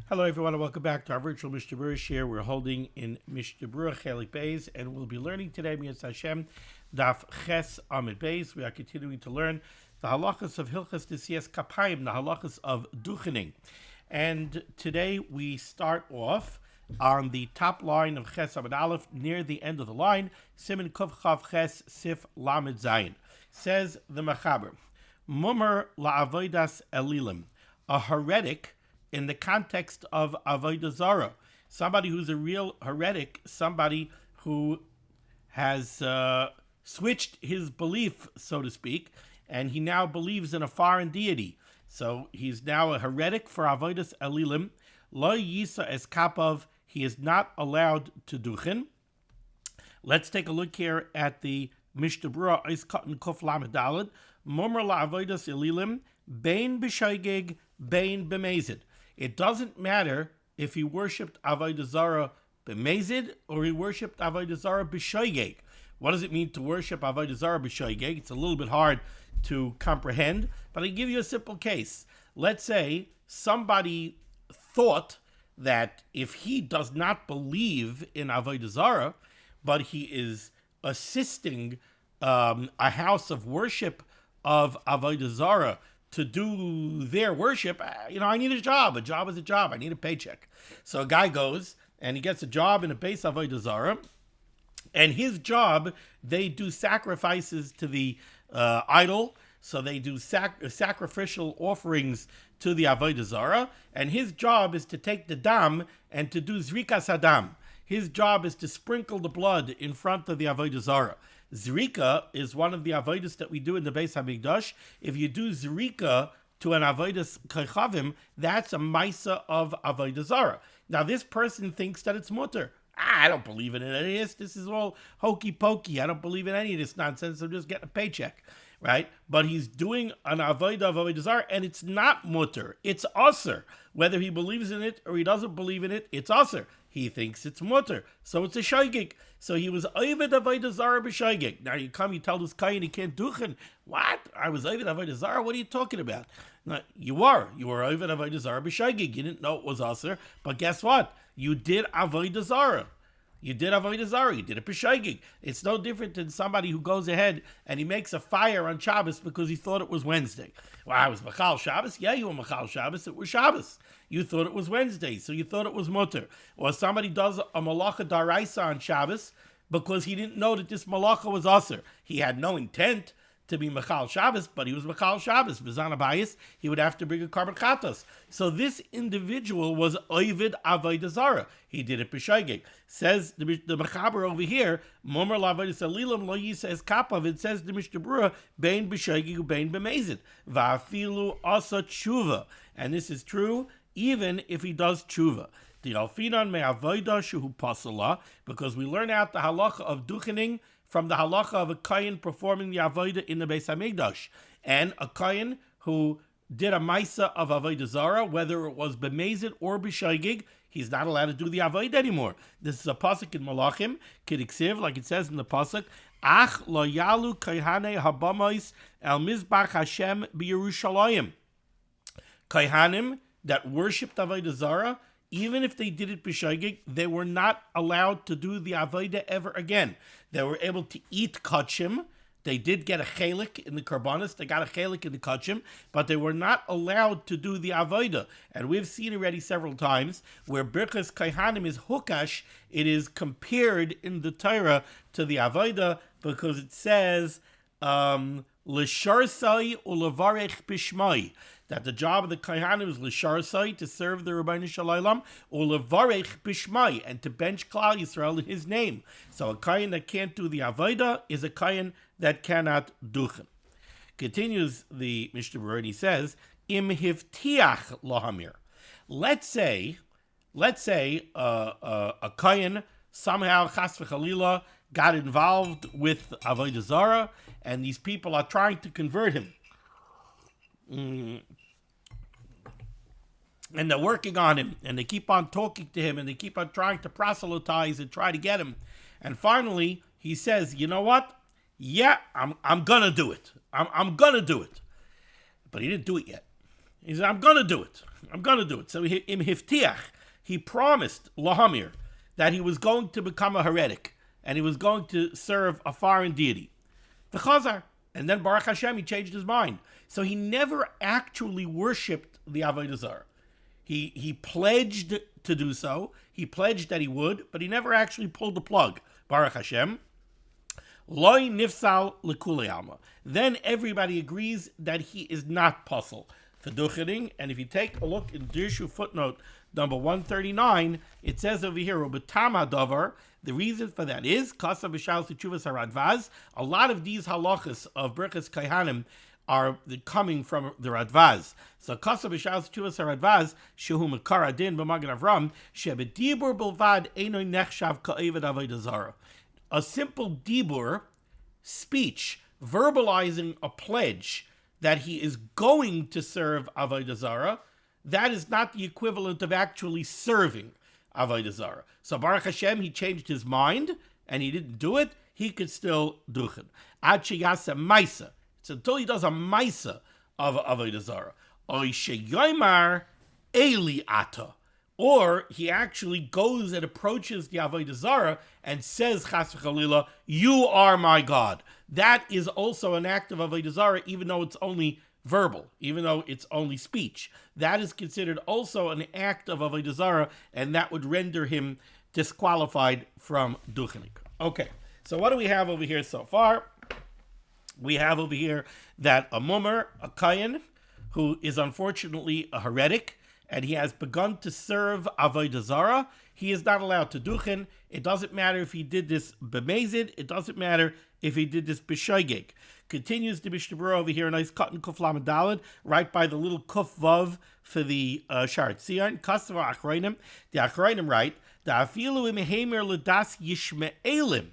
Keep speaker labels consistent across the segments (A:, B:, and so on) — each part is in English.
A: Hello everyone and welcome back to our virtual Mishnah Berurah share. We're holding in Mishnah Berurah Chelik Beis, and we'll be learning today, Mi'ez Hashem, Daf Ches Amid Beis. We are continuing to learn the halachos of Hilchas Nesias Kapayim, the halachos of duchening. And today we start off on the top line of Ches Amid Aleph, near the end of the line, Siman Kuf Chav Ches Sif Lamed Zayin. Says the Mechaber, Mumar la'avodas elilim, a heretic in the context of avodah zarah, somebody who's a real heretic, somebody who has switched his belief, so to speak, and he now believes in a foreign deity. So he's now a heretic for avodas elilim. Lo yisa es kapav, he is not allowed to duchen. Let's take a look here at the Mishnah Berurah Ois Katan Kuf Lamed Daled. Mumar la'avodas elilim bein b'shoigeg bein b'mezid. It doesn't matter if he worshipped avodah zarah b'mezid or he worshipped avodah zarah b'shoigeg. What does it mean to worship avodah zarah b'shoigeg? It's a little bit hard to comprehend, but I give you a simple case. Let's say somebody thought that if he does not believe in avodah zarah, but he is assisting a house of worship of avodah zarah to do their worship, I need a job. A job is a job. I need a paycheck. So a guy goes and he gets a job in a base avodah zarah, and his job, they do sacrifices to the idol. So they do sacrificial offerings to the avodah zarah, and his job is to take the dam and to do zrikas hadam. His job is to sprinkle the blood in front of the avodah zarah. Zrika is one of the avodas that we do in the Beis Hamikdash. If you do zrika to an avodas kechavim, that's a maisa of avodah zarah. Now this person thinks that it's mutter. I don't believe in any of this. This is all hokey pokey. I don't believe in any of this nonsense. I'm just getting a paycheck, right? But he's doing an avodah of avodah zarah, and it's not mutter. It's aser. Whether he believes in it or he doesn't believe in it, it's aser. He thinks it's mutter, so it's a shoygig. So he was oived avodah zarah b'shoygig. Now you tell this Kohen he can't duchen. What? I was oived avodah zarah? What are you talking about? No, you were oived avodah zarah b'shoygig. You didn't know it was aser, but guess what? You did avodah zarah. You did avodah zarah. You did it b'shoygig. It's no different than somebody who goes ahead and he makes a fire on Shabbos because he thought it was Wednesday. Well, I was Machal Shabbos. Yeah, you were Machal Shabbos. It was Shabbos. You thought it was Wednesday, so you thought it was mutter. Or somebody does a malacha daraisa on Shabbos because he didn't know that this malacha was aser. He had no intent to be Machal Shabbos, but he was Machal Shabbos. B'zan habayis, he would have to bring a karban chatos. So this individual was oived avodah zarah. He did it b'shoigeg. Says the Mechaber over here, Momer la'avodas elilim lo yisa es kapav. It says the Mishnah Berurah, bein b'shoigeg u'bein b'mezid. Va'afilu asa tshuva. And this is true even if he does tshuva. The alfinan me'avodah shuhu pasala, because we learn out the halachah of duchening from the halachah of a Kohen performing the avodah in the Beis Hamikdash. And a Kohen who did a maisa of avodah zarah, whether it was b'mezid or b'shoigig, he's not allowed to do the avodah anymore. This is a pasuk in Malachim, Kediksiv, like it says in the pasuk, Ach lo yalu kohanei habamos el mizbach Hashem b'Yerushalayim. Kohanim that worshipped avodah zarah, even if they did it b'shoigig, they were not allowed to do the avodah ever again. They were able to eat kachim. They did get a chelik in the karbanis. They got a chelik in the kachim, but they were not allowed to do the avodah. And we've seen already several times where Birchas Kohanim is hukash. It is compared in the Torah to the avodah because it says l'sharsai ulevarech bishmai, that the job of the Kohanim is l'sharsai, to serve the Rebbeinu Shalom, or levarech bishmai, and to bench Klal Yisrael in his name. So a Kohen that can't do the avodah is a Kohen that cannot duchen. Continues the Mishnah Berurah, and he says, im hivtiach lohamir. Let's say a Kohen somehow chas v'chalila got involved with avodah zarah, and these people are trying to convert him. And they're working on him, and they keep on talking to him, and they keep on trying to proselytize and try to get him. And finally, he says, you know what? Yeah, I'm gonna do it. I'm gonna do it. But he didn't do it yet. He said, I'm going to do it. I'm going to do it. So im hiftiach, he promised Lahamir that he was going to become a heretic and he was going to serve a foreign deity. The Chazar. And then Baruch Hashem, he changed his mind. So he never actually worshipped the Avodah Zarah. He pledged to do so. He pledged that he would, but he never actually pulled the plug. Baruch Hashem. Loi nifsal lekule alma. Then everybody agrees that he is not puzzle for duchening. And if you take a look in Dirshu footnote number 139, it says over here, Ubetama davar. The reason for that is Kasa b'shal teshuvas haradvaz. A lot of these halachos of Birchas Kohanim are coming from the Radvaz. So Kasa b'shal teshuvas haradvaz shehu makar adin b'magen Avram shebedibur bilvad eino nechshav ka'eved avodah zarah. A simple dibur, speech, verbalizing a pledge that he is going to serve avodah zarah, that is not the equivalent of actually serving avodah zarah. So Baruch Hashem, he changed his mind and he didn't do it. He could still duchen. Ad sheyasa maisa. It's until he does a maisa of avodah zarah. Oy sheyoymar eli ata. Or he actually goes and approaches the avodah zarah and says, Chas v'chalila, you are my God. That is also an act of avodah zarah, even though it's only verbal, even though it's only speech. That is considered also an act of avodah zarah, and that would render him disqualified from duchenik. Okay, so what do we have over here so far? We have over here that a mummer, a Kohen, who is unfortunately a heretic, and he has begun to serve avodah zarah, he is not allowed to duchen. It doesn't matter if he did this b'mezid. It doesn't matter if he did this b'shoigeg. Continues the Mishnah Berurah over here, a nice cut in Kuf Lamed Daled, right by the little Kuf Vav for the Sharet Tzion. Kasava Achroinim. The Achroinim write, Da'afilu im heimer l'das yishme'elim.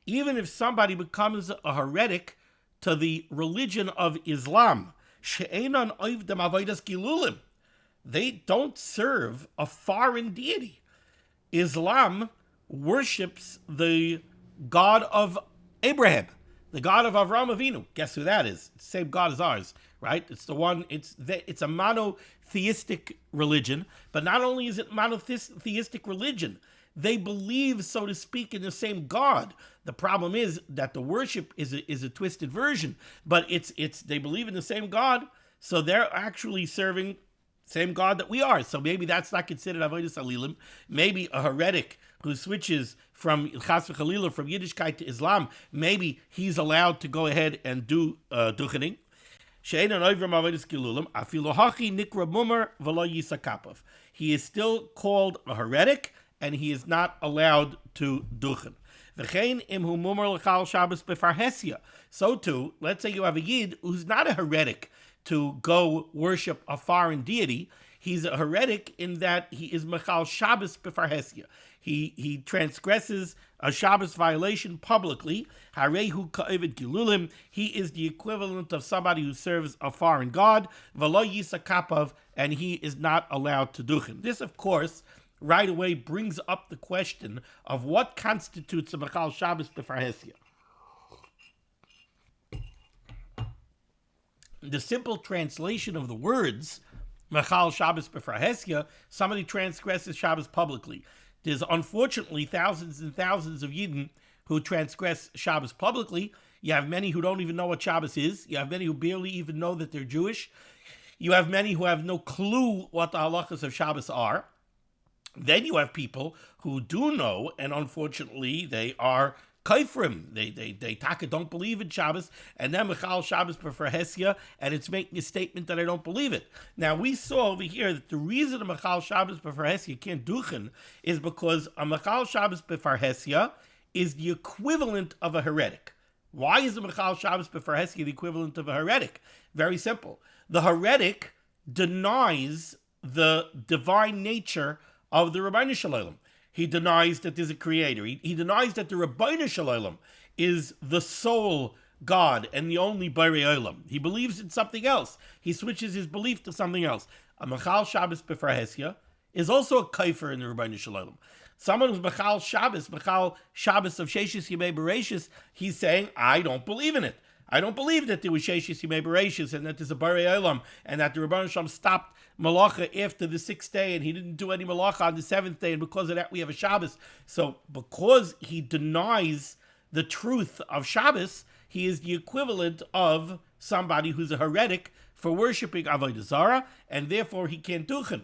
A: Even if somebody becomes a heretic to the religion of Islam, she'enon oivdem avodas gilulim. They don't serve a foreign deity. Islam worships the God of Abraham, the God of Avram Avinu. Guess who that is? It's the same God as ours, right? It's the one, it's a monotheistic religion, but not only is it monotheistic religion, they believe, so to speak, in the same God. The problem is that the worship is a twisted version, but it's they believe in the same God, so they're actually serving same God that we are. So maybe that's not considered avodas halilim. Maybe a heretic who switches from chas v'chalila, from Yiddishkeit to Islam, maybe he's allowed to go ahead and do duchening. She'enon oivrim avodas gilulim afilu hachi nikra mumar v'lo yisakapov. He is still called a heretic, and he is not allowed to duchen. V'chein imhu mumar l'chal Shabbos befarhesia. So too, let's say you have a yid who's not a heretic to go worship a foreign deity. He's a heretic in that he is mechal Shabbos befarhesia. He transgresses a Shabbos violation publicly. Harehu ka'evet gilulim. He is the equivalent of somebody who serves a foreign god. V'lo yisakapav, and he is not allowed to duchen. This, of course, right away brings up the question of what constitutes a mechal Shabbos befarhesia. The simple translation of the words mechal Shabbos befarhesia, somebody transgresses Shabbos publicly. There's unfortunately thousands and thousands of Yidden who transgress Shabbos publicly. You have many who don't even know what Shabbos is. You have many who barely even know that they're Jewish. You have many who have no clue what the halachos of Shabbos are. Then you have people who do know, and unfortunately they are kaifrim. They taka don't believe in Shabbos, and then mechal Shabbos befarhesia, and it's making a statement that I don't believe it. Now we saw over here that the reason a mechal Shabbos befarhesia can't duchen is because a mechal Shabbos befarhesia is the equivalent of a heretic. Why is a mechal Shabbos befarhesia the equivalent of a heretic? Very simple. The heretic denies the divine nature of the Rabbeinu Shalom. He denies that there's a creator. He denies that the Rabbeinu Shalom is the sole God and the only Borei Olam. He believes in something else. He switches his belief to something else. A mechal Shabbos befarhesia is also a kaifer in the Rabbeinu Shalom. Someone who's mechal Shabbos of Sheshis Yemei Bereshis, he's saying, I don't believe in it. I don't believe that there was Sheishis Yimei Bereshis and that there's a Barei Olam and that the Rebbeinu Shalom stopped malacha after the 6th day and he didn't do any malacha on the 7th day, and because of that we have a Shabbos. So because he denies the truth of Shabbos, he is the equivalent of somebody who's a heretic for worshiping Avodah Zarah, and therefore he can't duchen.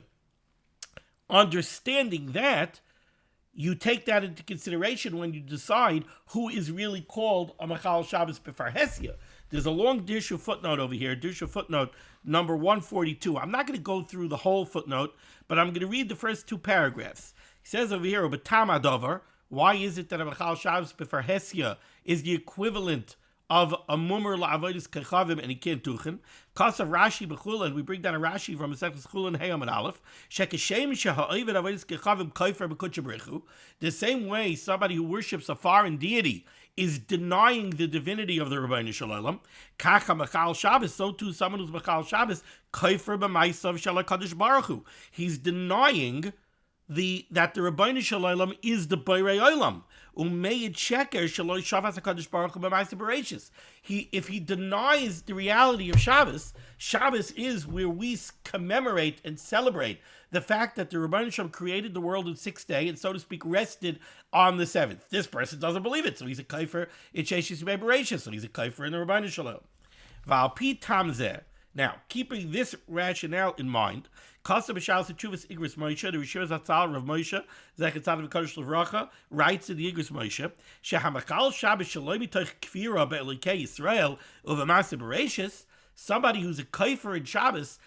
A: Understanding that, you take that into consideration when you decide who is really called a Machal Shabbos B'far Hesia. There's a long Dirshu footnote over here, Dirshu footnote number 142. I'm not going to go through the whole footnote, but I'm going to read the first 2 paragraphs. He says over here, B'tam Adover, why is it that a Machal Shabbos B'far Hesia is the equivalent of a mummer la'avodas kechavim and he can't duchen? Kasav Rashi b'chula, and we bring down a Rashi from Masechtas Chulin Heyam and Aleph. Shekeshem sheha'ovid avodas kechavim kaifer b'kutcha. The same way somebody who worships a foreign deity is denying the divinity of the Rebbeinu Shalom. Kacha Machal Shabbos, so too someone who's Machal Shabbos kaifer b'maisav shel HaKadosh Baruch Hu. He's denying that the Rebbeinu Shalom is the Borei Olam. If he denies the reality of Shabbos, Shabbos is where we commemorate and celebrate the fact that the Rebbeinu Shalom created the world in 6th day and, so to speak, rested on the 7th. This person doesn't believe it, so he's a kaifer in Sheishis Yimei Bereshis, so he's a kaifer in the Rebbeinu Shalom. V'al pi tamzeh. Now, keeping this rationale in mind, Kasa b'shalos Teshuvas Igros Moshe, the Rishon Zatzal Rav Moshe Zecher Tzaddik V'Kodesh L'Vracha, writes in the Igros Moshe, Shehamachal Shabbos Shaloi Mitoch Kfira Be'Elokei Yisrael Uv'Maaseh Bereshis, somebody who's a kaifer in Shabbos,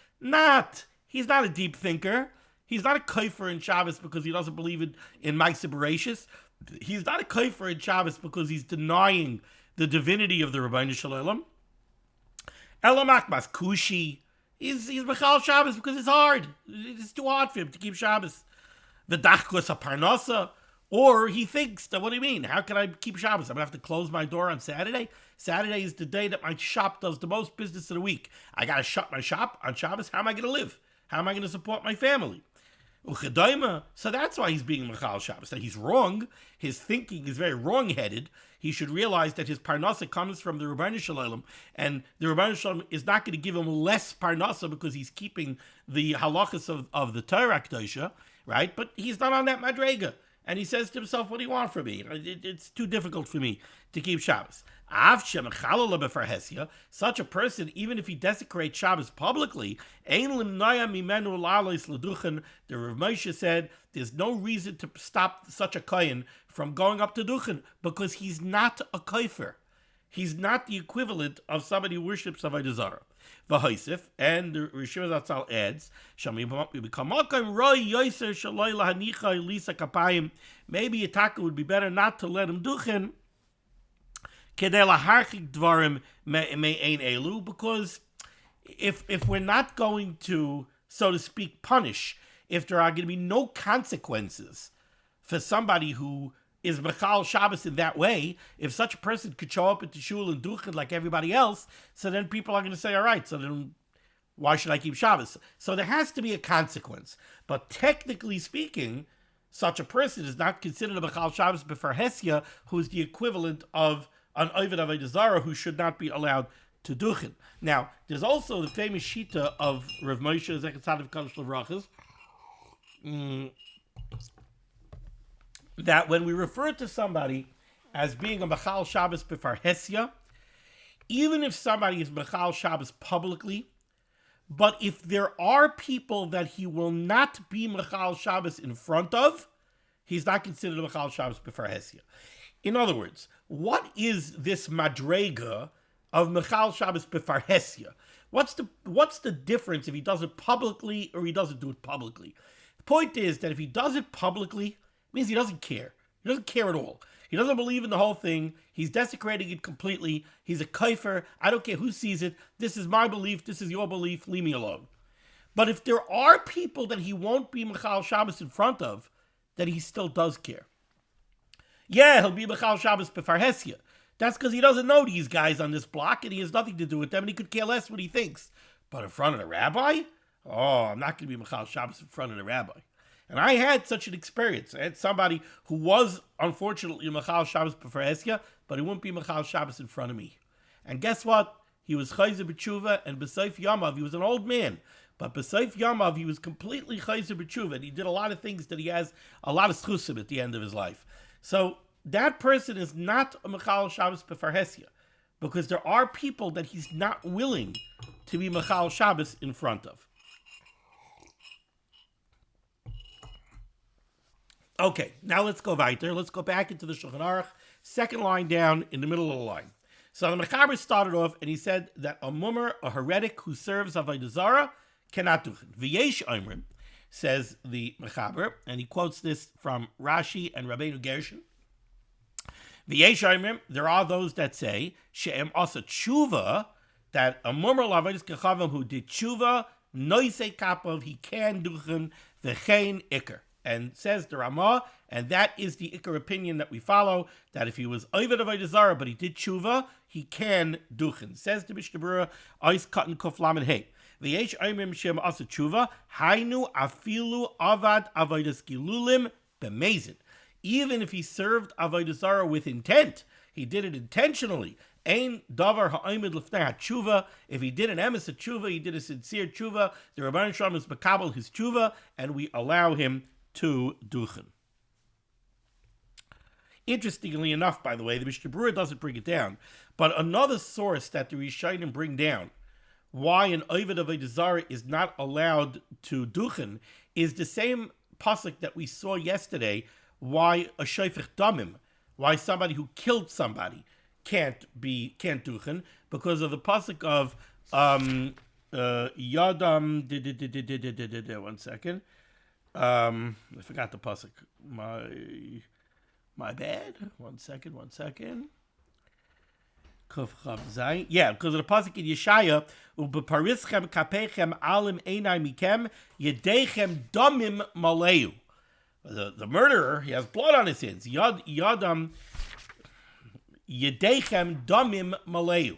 A: he's not a deep thinker. He's not a kaifer in Shabbos because he doesn't believe in Maaseh Bereshis. He's not a kaifer in Shabbos because he's denying the divinity of the Rebbeinu Shalom. Elamak Mas Kushi. He's Machal Shabbos because it's hard. It's too hard for him to keep Shabbos. The Dachkos HaParnasa. Or he thinks that, what do you mean? How can I keep Shabbos? I'm going to have to close my door on Saturday? Saturday is the day that my shop does the most business of the week. I got to shut my shop on Shabbos. How am I going to live? How am I going to support my family? So that's why he's being Machal Shabbos. That he's wrong. His thinking is very wrong-headed. He should realize that his Parnasa comes from the Rebbeinu Shalom, and the Rebbeinu Shalom is not going to give him less Parnasa because he's keeping the halachos of the Torah Kedosha, right? But he's not on that madrega. And he says to himself, what do you want from me? It's too difficult for me to keep Shabbos. Such a person, even if he desecrates Shabbos publicly, the Rav Moshe said, there's no reason to stop such a Kohen from going up to Duchen, because he's not a kaifer. He's not the equivalent of somebody who worships Avodah Zarah. V'hoisif, and the Rishon Zatzal adds, maybe a taka would be better not to let him duchen, because if we're not going to, so to speak, punish, if there are going to be no consequences for somebody who is Machal Shabbos in that way, if such a person could show up at the shul and duchen like everybody else, so then people are going to say, all right, so then why should I keep Shabbos? So there has to be a consequence. But technically speaking, such a person is not considered a Machal Shabbos B'far Hesia, who is the equivalent of an Oved Avodah Zarah who should not be allowed to duchen. Now, there's also the famous shita of Rav Moshe Zecher Tzaddik V'Kodesh L'Vracha, that when we refer to somebody as being a Machal Shabbos B'far Hesia, even if somebody is Machal Shabbos publicly, but if there are people that he will not be Machal Shabbos in front of, he's not considered a Machal Shabbos B'far Hesia. In other words, what is this madrega of Machal Shabbos B'far Hesia? What's the difference if he does it publicly or he doesn't do it publicly? The point is that if he does it publicly, it means he doesn't care. He doesn't care at all. He doesn't believe in the whole thing. He's desecrating it completely. He's a kaifer. I don't care who sees it. This is my belief. This is your belief. Leave me alone. But if there are people that he won't be Machal Shabbos in front of, then he still does care. Yeah, he'll be Machal Shabbos B'far Hesia. That's because he doesn't know these guys on this block and he has nothing to do with them and he could care less what he thinks. But in front of the rabbi? Oh, I'm not going to be Machal Shabbos in front of the rabbi. And I had such an experience. I had somebody who was, unfortunately, Machal Shabbos B'far Hesia, but he wouldn't be Machal Shabbos in front of me. And guess what? He was chayzer b'tshuva, and b'seif yamav, he was an old man. But b'seif yamav, he was completely chayzer b'tshuva, and he did a lot of things that he has a lot of schusim at the end of his life. So that person is not a mechal Shabbos b'farhesia, because there are people that he's not willing to be mechal Shabbos in front of. Okay, now let's go weiter. Let's go back into the Shulchan Aruch, second line down in the middle of the line. So the Mechaber started off and he said that a mummer, a heretic who serves Avodah Zarah, cannot do it. V'yesh Omrim, says the Mechaber, and he quotes this from Rashi and Rabbeinu Gershon. V'yesh Omrim, there are those that say, she'em asa tshuva, that a mummer l'avodas kechavim who did tshuva, noisei kapov, he can do it, v'chein ikar. And says the Ramah, and that is the ikar opinion that we follow, that if he was Oved Avodah Zarah, but he did tshuva, he can duchen. Says the Mishnah Berurah, Ois Katan Kuf Lamed Hey. V'yesh Oimrim Shem Asa Tshuva, Hainu Afilu Avad Avodas Gilulim B'mezid. Even if he served Avodah Zarah with intent, he did it intentionally. Ein davar ha'omed l'fnei ha'tshuva. If he did an emes tshuva, he did a sincere tshuva. The Rabban Shalom is makabel his tshuva, and we allow him to duchen. Interestingly enough, by the way, the Mishnah Berurah doesn't bring it down, but another source that the Rishonim bring down why an Oved Avodah Zarah is not allowed to duchen is the same pasuk that we saw yesterday. Why a shofech damim, why somebody who killed somebody can't duchen, because of the pasuk of yadam. 1 second. I forgot the pasuk. My bad. 1 second. Kuf Chav Zayin. Yeah, because of the pasuk in Yeshaya, ubeparischem kapechem alim einai mikem yedechem damim maleu. The murderer, he has blood on his hands. Yadam yedechem damim maleu.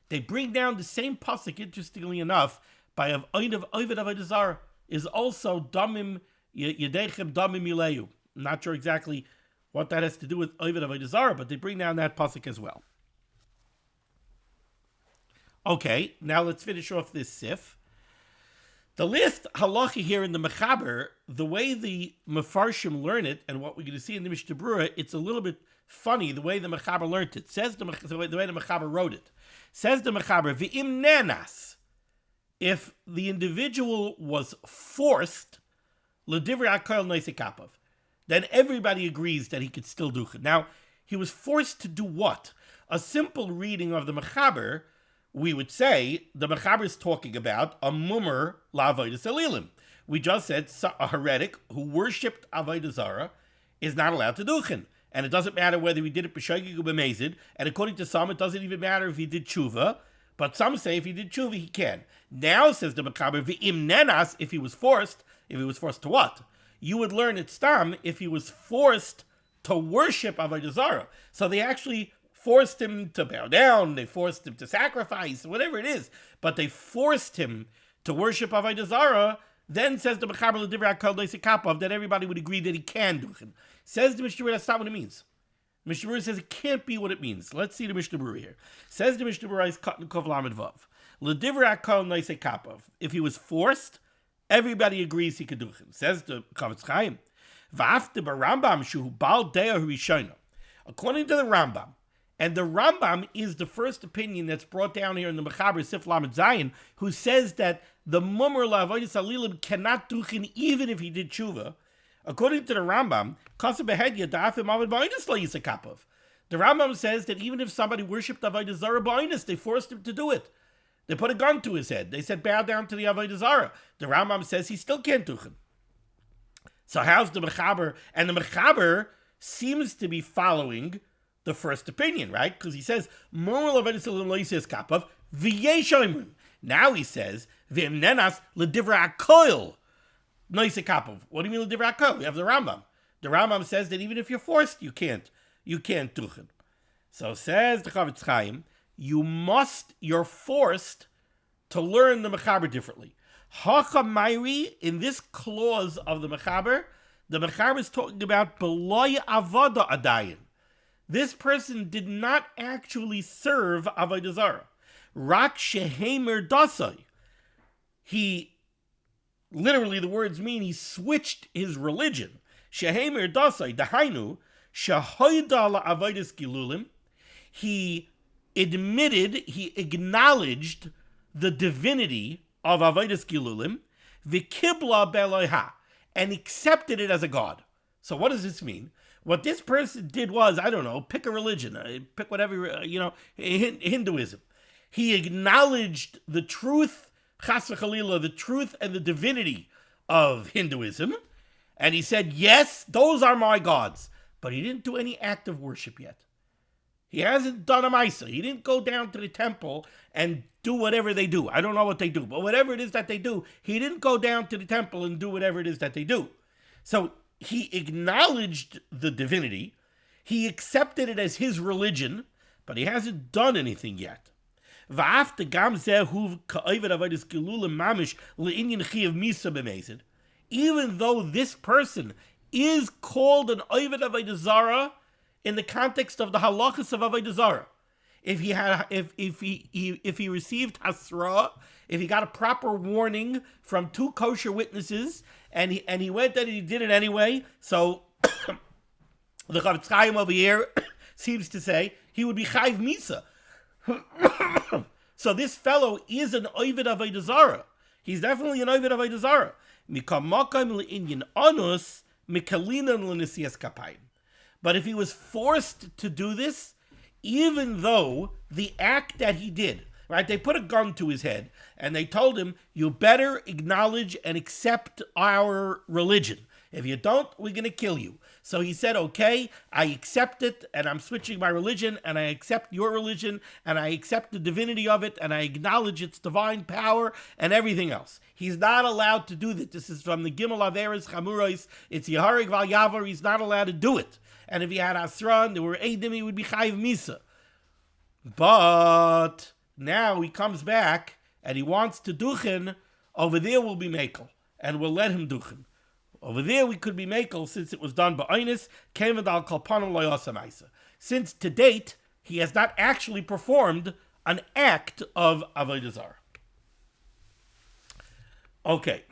A: They bring down the same pasuk, interestingly enough, by Oved Avodah Zarah is also damim. Yedechem damim mileu. I'm not sure exactly what that has to do with Oved Avodah Zarah, but they bring down that pasuk as well. Okay, now let's finish off this sif. The last halacha here in the Mechaber, the way the Mefarshim learn it, and what we're going to see in the Mishnah Berurah, it's a little bit funny the way the Mechaber learned it. Says the way the Mechaber wrote it. Says the Mechaber, v'im nenas, if the individual was forced, then everybody agrees that he could still do it. Now, he was forced to do what? A simple reading of the Mechaber, we would say the Mechaber is talking about a mummer la'avodas elilim. We just said a heretic who worshipped Avodah Zarah is not allowed to duchen. And it doesn't matter whether he did it b'shogeg or b'mezid. And according to some, it doesn't even matter if he did tshuva. But some say if he did tshuva, he can. Now, says the Mechaber, v'im nenas, if he was forced to what? You would learn it stam if he was forced to worship Avodah Zarah. So they actually forced him to bow down, they forced him to sacrifice, whatever it is, but they forced him to worship Avodah Zarah. Then says the Mechaber l'divrei hakol noisei kapov that everybody would agree that he can do it. Says the Mishnah Berurah, that's not what it means. Mishnah Berurah says it can't be what it means. Let's see the Mishnah Berurah here. Says the Mishnah Berurah is Katan Kuf Lamed Vav. L'divrei hakol noisei kapov. If he was forced, everybody agrees he could do it. Says the Chavetz Chaim, v'afte b'Rambam shu bal deah rishona. According to the Rambam, and the Rambam is the first opinion that's brought down here in the Mechaber Sif Lamed Zayin, who says that the mummer la'avodas alilim cannot duchen even if he did tshuva. According to the Rambam, the Rambam says that even if somebody worshipped Avodah Zarah ba'onis, they forced him to do it. They put a gun to his head. They said, bow down to the Avodah Zarah. The Rambam says he still can't duchen. So how's the Mechaber? And the Mechaber seems to be following the first opinion, right? Because he says, now he says, v'imnenas l'divrei hakol noisei kapov. What do you mean l'divrei hakol? We have the Rambam. The Rambam says that even if you're forced, you can't duchen. So says the Chavetz Chaim, you're forced to learn the Mechaber differently. Hachamairi, in this clause of the Mechaber is talking about beloy avoda adayin. this person did not actually serve Avodah Zarah. Rak shehemer dasai. He, literally the words mean he switched his religion. Shehemer dasai, dahainu, shahoida la avodas gilulim. He admitted, he acknowledged the divinity of avodas gilulim, v'kibla beloha, and accepted it as a god. So what does this mean? What this person did was, I don't know, pick a religion, pick whatever, Hinduism. He acknowledged the truth, chas v'chalila, the truth and the divinity of Hinduism, and he said, yes, those are my gods. But he didn't do any act of worship yet. He hasn't done a Maisa. He didn't go down to the temple and do whatever they do. I don't know what they do, but whatever it is that they do, he didn't go down to the temple and do whatever it is that they do. So he acknowledged the divinity. He accepted it as his religion, but he hasn't done anything yet. Even though this person is called an Oved Avodah Zarah in the context of the halachos of Avodah Zarah, if he received hasra, if he got a proper warning from two kosher witnesses, and he went and he did it anyway, so the Chavetz Chaim over here seems to say he would be chayv misa. So this fellow is an Oved Avodah Zarah. He's definitely an Oved Avodah Zarah. But if he was forced to do this, even though the act that he did, right, they put a gun to his head and they told him, you better acknowledge and accept our religion. If you don't, we're going to kill you. So he said, okay, I accept it, and I'm switching my religion, and I accept your religion, and I accept the divinity of it, and I acknowledge its divine power, and everything else. He's not allowed to do that. This is from the Gimel Averes Chamurais. It's Yeharig Val Yavar. He's not allowed to do it. And if he had Asran, there were Eidim, he would be Chayiv Misa. But now he comes back, and he wants to duchen. Over there will be Mekel, and we'll let him duchen. Over there we could be Mekel since it was done by Einis, Kevad al Kalpanum Loyasa Maisa. Since to date, he has not actually performed an act of Avodah Zarah. Okay.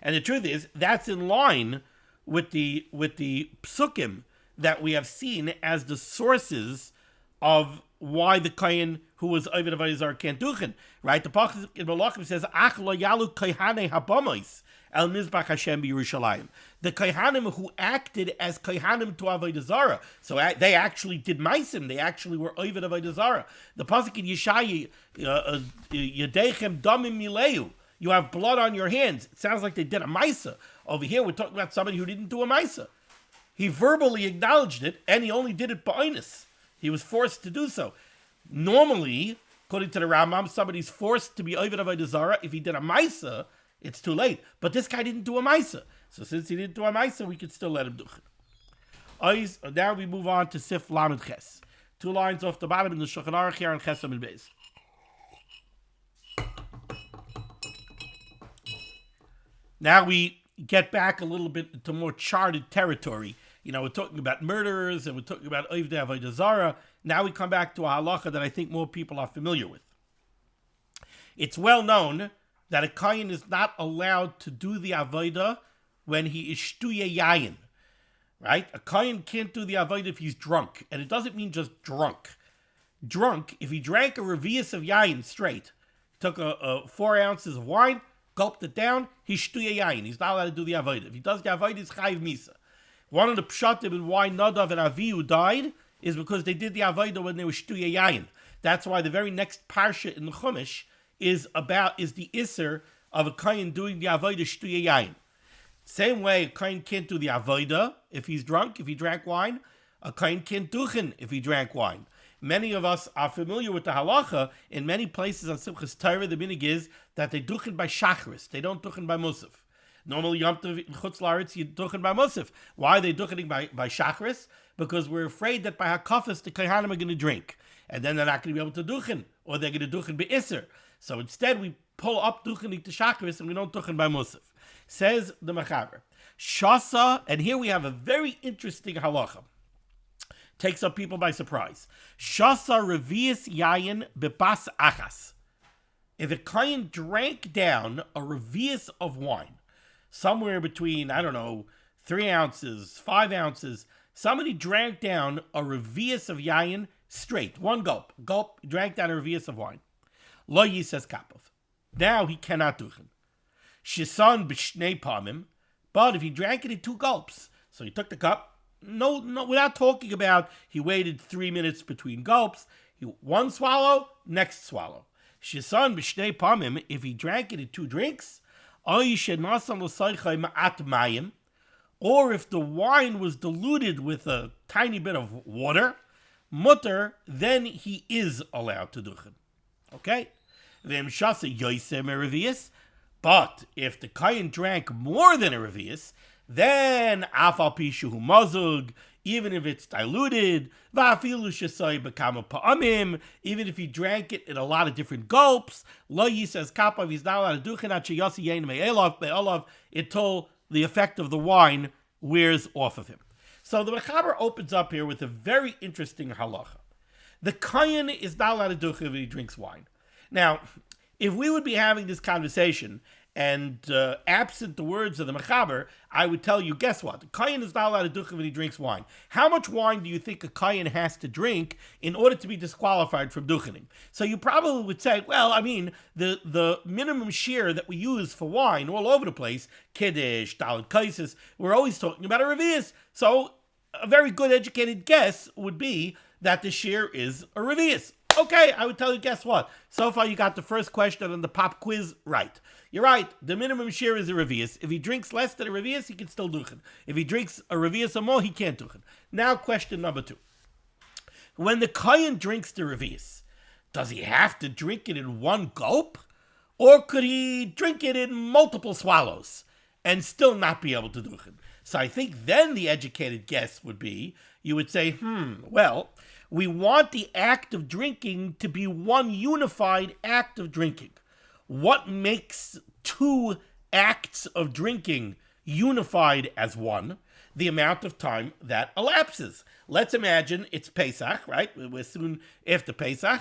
A: And the truth is, that's in line with the psukim that we have seen as the sources of why the Kohen who was Oved Avodah Zarah can't duchen. Right? The Pasuk in Malachim says, Ach lo yalu kohanei habamois el mizbach Hashem b'Yerushalayim. The Kohanim who acted as Kohanim to Avodah Zarah, so they actually did maisim. They actually were Oved Avodah Zarah. The Pasuk in Yeshaya, Yedechem damim mileu. You have blood on your hands. It sounds like they did a maisa. Over here, we're talking about somebody who didn't do a maisa. He verbally acknowledged it, and he only did it ba'inus. He was forced to do so. Normally, according to the Rambam, somebody's forced to be Oved Avodah Zarah. If he did a maisa, it's too late. But this guy didn't do a maisa. So since he didn't do a maisa, we could still let him do it. Now we move on to Sif Lamed Ches. 2 lines off the bottom in the Shulchan Aruch here on Ches Amid Beis. Now we get back a little bit to more charted territory. We're talking about murderers and we're talking about Oved Avodah Zarah. Now we come back to a halachah that I think more people are familiar with. It's well known that a Kohen is not allowed to do the avodah when he is shtuye yayin. Right? A Kohen can't do the avodah if he's drunk. And it doesn't mean just drunk. Drunk, if he drank a revius of yayin straight, took 4 ounces of wine, gulped it down, he's shtuye yayin. He's not allowed to do the avodah. If he does the avodah, it's chayiv misa. One of the pshatim and why Nadav and Avihu died is because they did the avodah when they were shtuye yayin. That's why the very next parsha in the Chumash is the Isser of a Kohen doing the avodah shtuye yayin. Same way, a Kohen can't do the avodah if he's drunk, if he drank wine. A Kohen can't duchen if he drank wine. Many of us are familiar with the halachah. In many places on Simchas Torah, the minhag is that they duchen by shachris. They don't duchen by musaf. Normally, Yom Tov in Chutz La'aretz, you duchen by musaf. Why are they duchening by shachris? Because we're afraid that by hakafas, the Kohanim are going to drink. And then they're not going to be able to duchen. Or they're going to duchen be'isser. So instead, we pull up duchening to shachris and we don't duchen by musaf. Says the Mechaber. Shasa, and here we have a very interesting halacha. takes up people by surprise. Shasa revius yayin bebas achas. If a Kohen drank down a revius of wine, somewhere between, 3 ounces, 5 ounces, somebody drank down a revius of yayin straight, one gulp. Drank down a revius of wine. Lo yisas kapov. Now he cannot duchen. Shisan b'shnei pamim. But if he drank it in 2 gulps, so he took the cup, no, without talking about he waited 3 minutes between gulps, one swallow, next swallow. Shisan b'shnei pamim, if he drank it in 2 drinks, or if the wine was diluted with a tiny bit of water, mutter, then he is allowed to duchen. Okay? But if the Kohen drank more than a revius, then afal pishu mazug, even if it's diluted, even if he drank it in a lot of different gulps, he's not allowed to duchen until the effect of the wine wears off of him. So the Mechaber opens up here with a very interesting halacha. The Kohen is not allowed to duchen if he drinks wine. Now, if we would be having this conversation and absent the words of the Mechaber, I would tell you, guess what? The Kohen is not allowed to duchen when he drinks wine. How much wine do you think a Kohen has to drink in order to be disqualified from duchening? So you probably would say, well, the minimum share that we use for wine all over the place, Kiddush, Dalet Kaisis, we're always talking about a revius. So a very good educated guess would be that the share is a revius. Okay, I would tell you, guess what? So far you got the first question on the pop quiz right. You're right, the minimum share is a revius. If he drinks less than a revius, he can still duchen. If he drinks a revius or more, he can't duchen. Now question number 2. When the Kohen drinks the revius, does he have to drink it in one gulp? Or could he drink it in multiple swallows and still not be able to duchen? So I think then the educated guess would be, you would say, we want the act of drinking to be one unified act of drinking. What makes 2 acts of drinking unified as one? The amount of time that elapses. Let's imagine it's Pesach, right? We're soon after Pesach.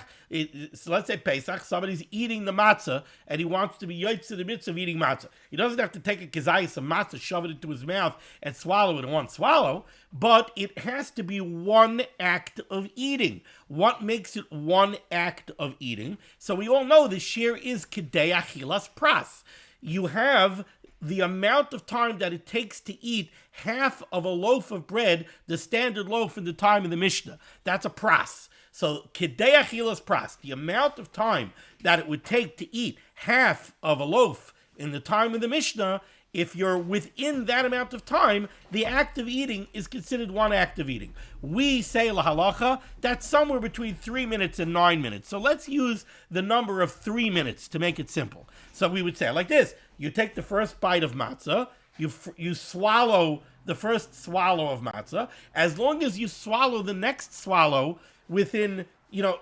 A: So let's say Pesach, somebody's eating the matzah, and he wants to be yotze in the midst of eating matzah. He doesn't have to take a kazayas of matzah, shove it into his mouth, and swallow it in one swallow, but it has to be one act of eating. What makes it one act of eating? So we all know the share is kedei achilas pras. You have the amount of time that it takes to eat half of a loaf of bread, the standard loaf in the time of the Mishnah. That's a pras. So, kedei achilas pras, the amount of time that it would take to eat half of a loaf in the time of the Mishnah, if you're within that amount of time, the act of eating is considered one act of eating. We say la halachah, that's somewhere between 3 minutes and 9 minutes. So let's use the number of 3 minutes to make it simple. So we would say like this: you take the first bite of matzah, you swallow the first swallow of matzah. As long as you swallow the next swallow within,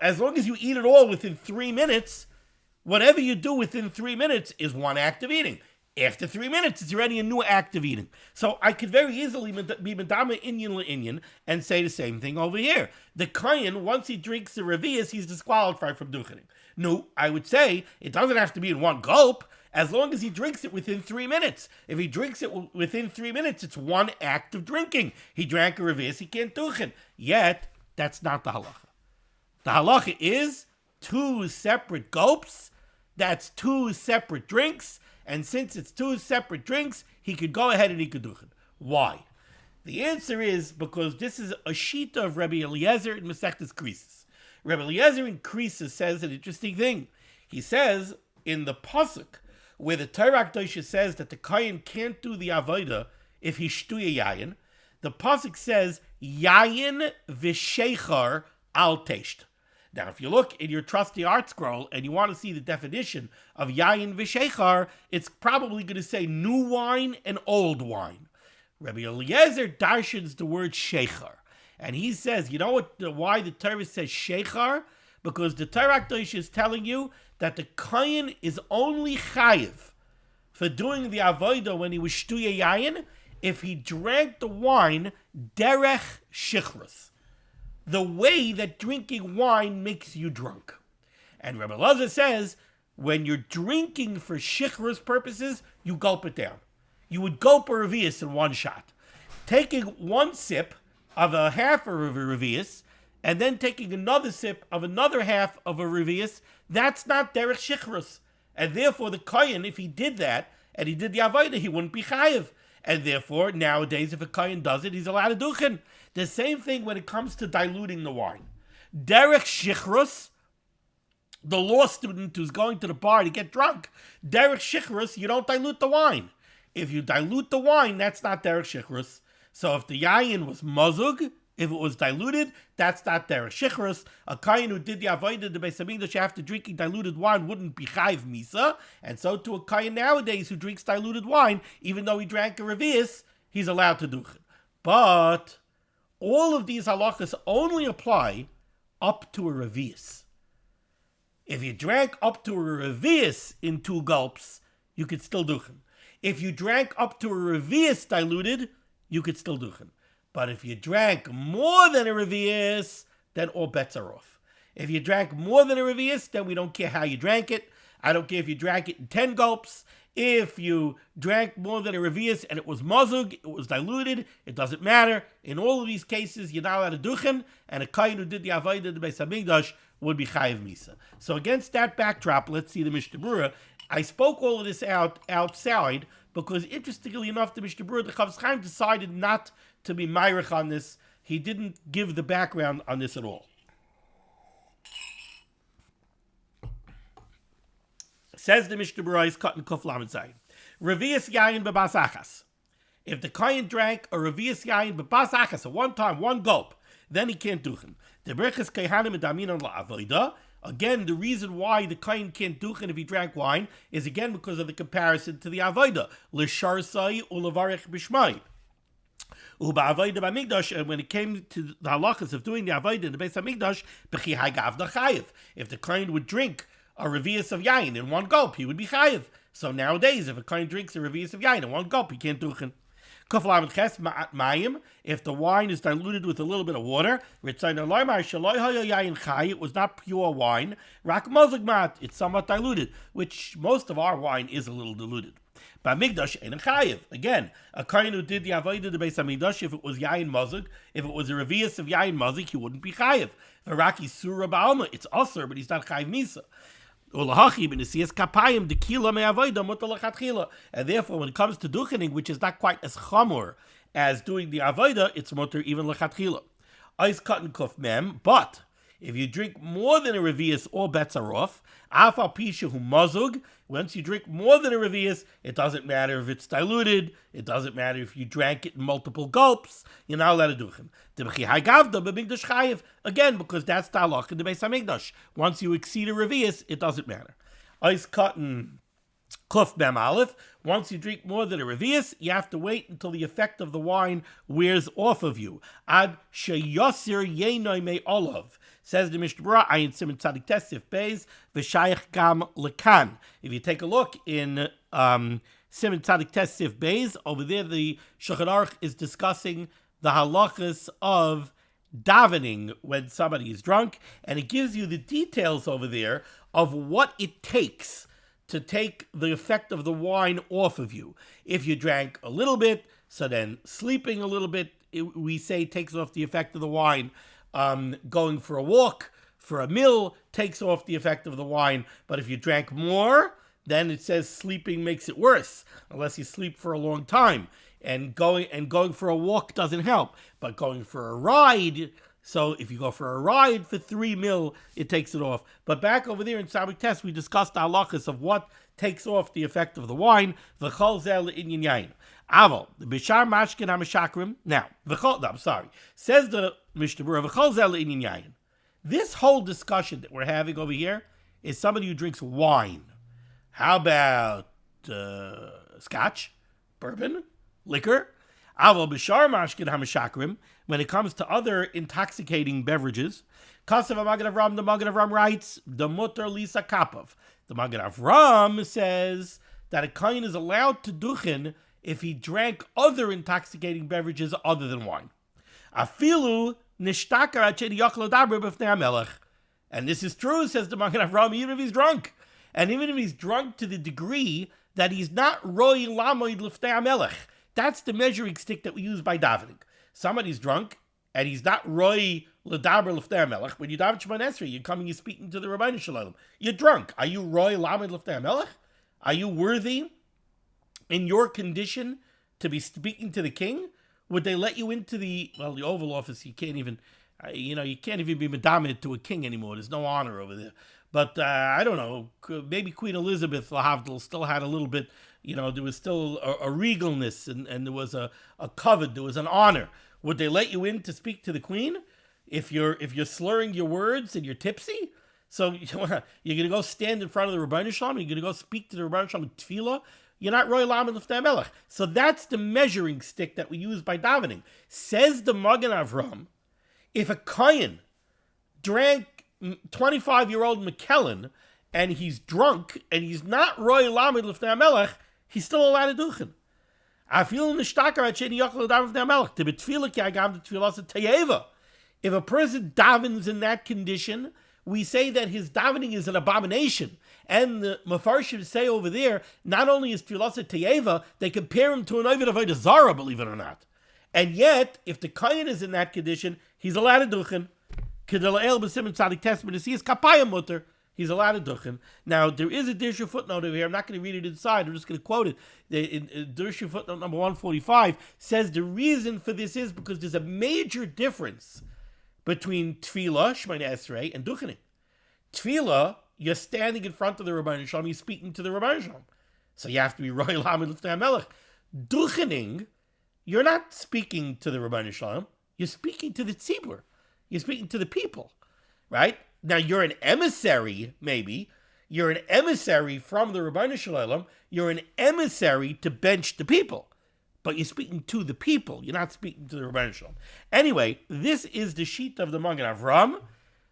A: as long as you eat it all within 3 minutes, whatever you do within 3 minutes is one act of eating. After 3 minutes, it's already a new act of eating. So I could very easily be medama inyan le'inyan and say the same thing over here. The Kohen, once he drinks the revius, he's disqualified from duchening. No, I would say it doesn't have to be in one gulp, as long as he drinks it within 3 minutes. If he drinks it within 3 minutes, it's one act of drinking. He drank a revius, he can't duchen. Yet, that's not the halacha. The halacha is 2 separate gulps. That's 2 separate drinks. And since it's 2 separate drinks, he could go ahead and he could duchen. Why? The answer is because this is a shita of Rabbi Eliezer in Masechtas Krisis. Rabbi Eliezer in Krisis says an interesting thing. He says in the pasuk where the Torah Kedosha says that the Kohen can't do the avodah if he shtuya yayin, the pasuk says yayin v'sheichar al tesht. Now, if you look in your trusty art scroll and you want to see the definition of yayin v'sheichar, it's probably going to say new wine and old wine. Rabbi Eliezer darshans the word sheichar. And he says, you know why the Torah says sheichar? Because the Torah Kedosha is telling you that the Kohen is only chayiv for doing the avodah when he was shtuya yayin if he drank the wine derech shichrus. the way that drinking wine makes you drunk. And Rebbe Elazar says, when you're drinking for shichrus purposes, you gulp it down. You would gulp a revius in one shot. Taking one sip of a half of a revius, and then taking another sip of another half of a revius, that's not derech shichrus. And therefore, the Kohen, if he did that, and he did the avodah, he wouldn't be chayiv. And therefore, nowadays, if a Kohen does it, he's allowed to duchen. The same thing when it comes to diluting the wine. Derech shichrus, the law student who's going to the bar to get drunk, derech shichrus, you don't dilute the wine. If you dilute the wine, that's not derech shichrus. So if the yayin was mazug, if it was diluted, that's not derech shichrus. A kohen who did the avodah the Beis Hamikdash after drinking diluted wine wouldn't be chayiv misa, and so to a kohen nowadays who drinks diluted wine, even though he drank a revius, he's allowed to do it. But all of these halachos only apply up to a revius. If you drank up to a revius in 2 gulps, you could still do it. If you drank up to a revius diluted, you could still do it. But if you drank more than a revius, then all bets are off. If you drank more than a revius, then we don't care how you drank it. I don't care if you drank it in 10 gulps. If you drank more than a revius and it was mazug, it was diluted, it doesn't matter. In all of these cases, you're not allowed to duchen, and a kohen who did the avodah the Beis Hamikdash would be chayiv misa. So against that backdrop, let's see the Mishnah Berurah. I spoke all of this outside because, interestingly enough, the Mishnah Berurah, the Chofetz Chaim, decided not to be myrich on this. He didn't give the background on this at all. Says the Mishnah Berurah, is cut in Kuf Lamed Zayin. Revius yayin bebas achas. If the kohen drank a revius yayin bebas achas, a one time, one gulp, then he can't do him. The Birchas Kohanim daminon la'avodah. Again, the reason why the kohen can't do it if he drank wine is again because of the comparison to the avodah. L'sharsai u'levarich b'shmai. U'ba'avodah b'mikdash, and when it came to the halachos of doing the avodah in the Beis Hamikdash, b'chi hagav chayiv. If the kohen would drink a revius of yain in one gulp, he would be chayiv. So nowadays, if a kohen drinks a revius of yain in one gulp, he can't do it. If the wine is diluted with a little bit of water, it was not pure wine. It's somewhat diluted, which most of our wine is a little diluted. Again, a kohen who did the avodah the Beis Hamikdash, if it was yain mazug, if it was a revius of yain mazug, he wouldn't be chayiv. It's usher, but he's not chayiv misa. And therefore, when it comes to duchening, which is not quite as chamor as doing the avodah, it's mutter even lechatchila. Ice cut and kuf mem, but if you drink more than a revius, all bets are off. Afal pisha hu mazug. Once you drink more than a revius, it doesn't matter if it's diluted. It doesn't matter if you drank it in multiple gulps. You're not allowed to do him. Again, because that's the halachah in the Beis Hamikdash. Once you exceed a revius, it doesn't matter. Ice cut and kuf mem aleph. Once you drink more than a revius, you have to wait until the effect of the wine wears off of you. Ad sheyosir yenoi me olav. Says the Mishnah Berurah, Ayin Siman Tzadik Tesif Beis v'Shayich Gam Lekan. If you take a look in Siman Tzadik Tesif Beis, over there the Shulchan Aruch is discussing the halachos of davening when somebody is drunk, and it gives you the details over there of what it takes to take the effect of the wine off of you. If you drank a little bit, so then sleeping a little bit, we say takes off the effect of the wine. Going for a walk, for a meal, takes off the effect of the wine. But if you drank more, then it says sleeping makes it worse, unless you sleep for a long time. And going for a walk doesn't help. But going for a ride, so if you go for a ride for 3 mil, it takes it off. But back over there in Sabbath Test, we discussed the halachos of what takes off the effect of the wine. V'chol zeh le'inyan yayin. Aval, the bishar mashkin hamashakrim. Now, says the Mishnah Berurah, v'chol zeh le'inyan yayin. This whole discussion that we're having over here is somebody who drinks wine. How about scotch, bourbon, liquor? Aval bishar mashkin hamashakrim. When it comes to other intoxicating beverages, Kasav Magen Avram, the Magen Avram writes, the mutter lisa kapov. The Magen Avram says that a kohen is allowed to duchen if he drank other intoxicating beverages other than wine. Afilu Nishtakar Achedi Yochel Daber B'fnei HaMelech. And this is true, says the Magen Avraham, even if he's drunk. And even if he's drunk to the degree that he's not Roy Lamoid L'fnei HaMelech. That's the measuring stick that we use by davening. Somebody's drunk, and he's not Roy L'daber L'fnei HaMelech. When you daven Shemon Esrei, you're coming, you're speaking to the Rabbeinu Shalom. You're drunk. Are you Roy Lamoid L'fnei HaMelech? Are you worthy in your condition to be speaking to the king? Would they let you into the Oval Office? You can't even, you can't even be madamid to a king anymore. There's no honor over there. But I don't know, maybe Queen Elizabeth Lahavdil still had a little bit, there was still a regalness and there was a covet, there was an honor. Would they let you in to speak to the queen if you're slurring your words and you're tipsy? So you're going to go stand in front of the Rabbeinu Shalom, you're going to go speak to the Rabbeinu Shalom with tefillah? You're not Roy Lamed L'fnei HaMelech. So that's the measuring stick that we use by davening. Says the Magen Avraham, if a Kohen drank 25-year-old McKellen and he's drunk and he's not Roy Lamed L'fnei HaMelech, he's still allowed to duchen. If a person davens in that condition, we say that his davening is an abomination. And the Mefarshim say over there, not only is Tfilas Teyeva, they compare him to an Ovid Avodah Zarah, believe it or not. And yet, if the Kohen is in that condition, he's allowed to duchen. Kedel b'simen tzadik testament, he is kapayim mutter. He's allowed to duchen. Now, there is a Dirshu footnote over here. I'm not going to read it inside. I'm just going to quote it. In Dirshu footnote number 145 says the reason for this is because there's a major difference between Tefillah, Shemona Esrei, and duchening. Tefillah, you're standing in front of the Rabbeinu Shalom, you're speaking to the Rabbeinu Shalom. So you have to be Roy Lamed L'fnei HaMelech. Duchening, you're not speaking to the Rabbeinu Shalom, you're speaking to the tzibur. You're speaking to the people, right? Now, you're an emissary, maybe. You're an emissary from the Rabbeinu Shalom. You're an emissary to bench the people. But you're speaking to the people. You're not speaking to the Rabbeinu Shalom. Anyway, this is the sheet of the Magen Avraham,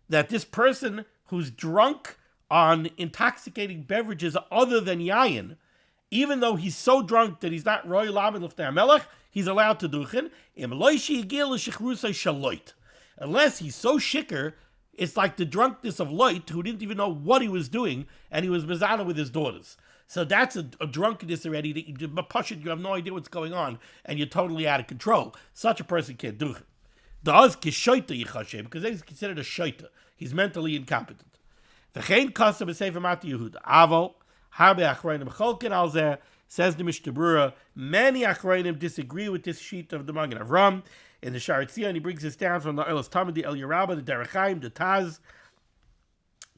A: that this person who's drunk on intoxicating beverages other than yayin, even though he's so drunk that he's not Roy Lamed L'fnei HaMelech, he's allowed to duchen. Unless he's so shikker, it's like the drunkenness of Lot, who didn't even know what he was doing, and he was mezana with his daughters. So that's a drunkenness already, that you have no idea what's going on, and you're totally out of control. Such a person can't do it. Because then he's considered a shaita. He's mentally incompetent. Says the Mishnah Berurah, many Achronim disagree with this sheet of the Magen Avraham. In the Sha'ar Tzion, he brings this down from the Eilos Tamid, the El Yerabah, the Derech Chaim, the Taz.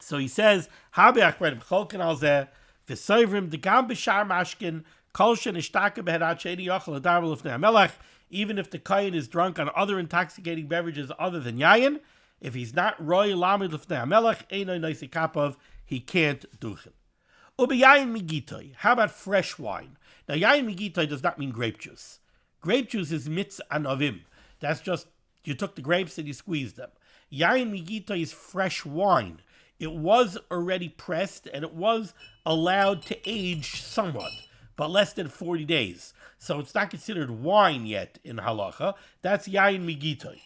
A: So he says, Habe Achronim Cholkin al Zeh, V'soivrim Degam B'shar Mashkin, Kol Shenishtaka B'hedat She'eni Yochel L'daber L'fnei HaMelech. Even if the Kohen is drunk on other intoxicating beverages other than yayin, if he's not Roy Lamed L'fnei HaMelech, Eino Noisei Kapav, he can't duchen. Ubeyayin Migitoi. How about fresh wine? Now, yayin Migitoi does not mean grape juice. Grape juice is mitz anovim. That's just, you took the grapes and you squeezed them. Yayin Migitoi is fresh wine. It was already pressed and it was allowed to age somewhat, but less than 40 days. So it's not considered wine yet in halachah. That's yayin Migitoi.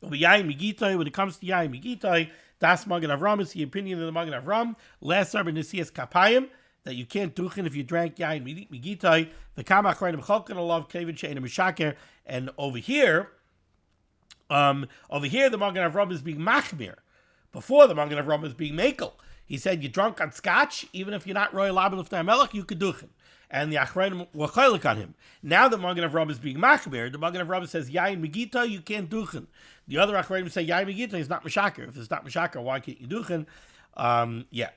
A: Yayin Migitoi, when it comes to yayin Migitoi, das Magen Avraham is the opinion of the Magen Avraham. Last Rabbi Nesias Kapayim, that you can't duchen if you drank yayin Migitoi. The Kama Achronim Cholkin alav kevin she'ena mishaker. And over here the Magen Avraham is being machmir. Before, the Magen Avraham is being makel. He said, you're drunk on scotch, even if you're not Roy Lamed L'fnei HaMelech, you could duchen. And the Achronim were chaylik on him. Now the Magen Avraham is being machmir. The Magen Avraham says, yayin Migitoi, you can't duchen. The other Achronim say, yayin Migitoi is not mishaker. If it's not mishaker, why can't you duchen? Yeah.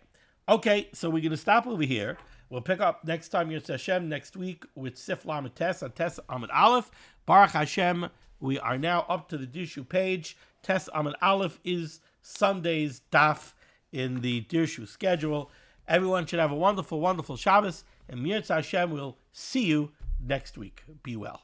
A: Okay, so we're going to stop over here. We'll pick up next time, Yirtzeh Hashem, next week with Sif Lamed Tes, on Tes Amud Aleph. Baruch Hashem, we are now up to the Dirshu page. Tes Amud Aleph is Sunday's daf in the Dirshu schedule. Everyone should have a wonderful, wonderful Shabbos, and Yirtzeh Hashem will see you next week. Be well.